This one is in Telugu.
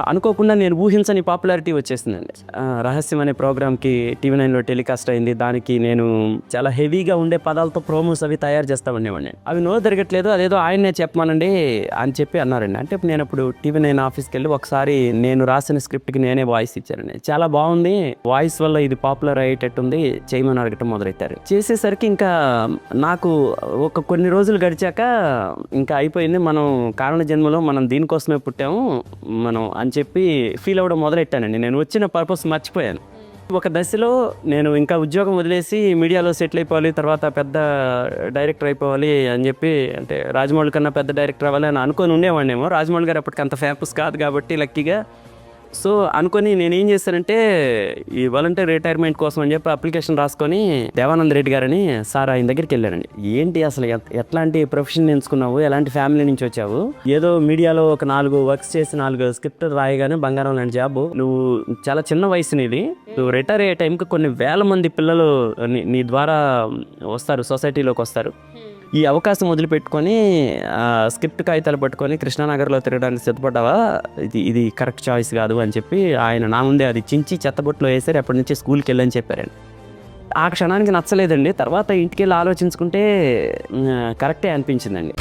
అనుకోకుండా నేను ఊహించని పాపులారిటీ వచ్చేసిందండి. రహస్యం అనే ప్రోగ్రామ్కి TV9లో టెలికాస్ట్ అయింది. దానికి నేను చాలా హెవీగా ఉండే పదాలతో ప్రోమోస్ అవి తయారు చేస్తా ఉండేవాడిని. అవి నో తిరగట్లేదు, అదేదో ఆయన్నే చెప్పమానండి అని చెప్పి అన్నారండి. అంటే నేను అప్పుడు TV9 ఆఫీస్కి వెళ్ళి ఒకసారి నేను రాసిన స్క్రిప్ట్కి నేనే వాయిస్ ఇచ్చానండి. చాలా బాగుంది, వాయిస్ వల్ల ఇది పాపులర్ అయ్యేటట్టుంది, చేయమని అడగటం మొదలెట్టారు. చేసేసరికి ఇంకా నాకు కొన్ని రోజులు గడిచాక ఇంకా అయిపోయింది, మనం కారణ జన్మలో మనం దీనికోసమే పుట్టాము మనం అని చెప్పి ఫీల్ అవ్వడం మొదలెట్టానండి. నేను వచ్చిన పర్పస్ మర్చిపోయాను. ఒక దశలో నేను ఇంకా ఉద్యోగం వదిలేసి మీడియాలో సెటిల్ అయిపోవాలి, తర్వాత పెద్ద డైరెక్టర్ అయిపోవాలి అని చెప్పి, అంటే రాజమౌళి కన్నా పెద్ద డైరెక్టర్ అవ్వాలి అని అనుకొని ఉండేవాడినేమో. రాజమౌళి గారు అప్పటికి అంత ఫేమస్ కాదు కాబట్టి లక్కీగా. సో అనుకొని నేనేం చేశానంటే ఈ వాలంటీర్ రిటైర్మెంట్ కోసం అని చెప్పి అప్లికేషన్ రాసుకొని దేవానంద్ రెడ్డి గారని సార్ ఆయన దగ్గరికి వెళ్ళానండి. ఏంటి అసలు ఎట్లాంటి ప్రొఫెషన్ ఎంచుకున్నావు, ఎలాంటి ఫ్యామిలీ నుంచి వచ్చావు, ఏదో మీడియాలో ఒక 4 వర్క్స్ చేసి 4 స్క్రిప్ట్ రాయగానే బంగారం లాంటి జాబ్, నువ్వు చాలా చిన్న వయసు నీది, నువ్వు రిటైర్ అయ్యే టైంకి కొన్ని వేల మంది పిల్లలు నీ ద్వారా వస్తారు, సొసైటీలోకి వస్తారు. ఈ అవకాశం వదిలిపెట్టుకొని స్క్రిప్ట్ కాగితాలు పట్టుకొని కృష్ణానగర్లో తిరగడానికి సిద్ధపడ్డావా, ఇది కరెక్ట్ చాయిస్ కాదు అని చెప్పి ఆయన నా ముందే అది చించి చెత్తబొట్లో వేసారు. అప్పటి నుంచి స్కూల్కి వెళ్ళని చెప్పారండి. ఆ క్షణానికి నచ్చలేదండి. తర్వాత ఇంటికి వెళ్ళి ఆలోచించుకుంటే కరెక్టే అనిపించిందండి.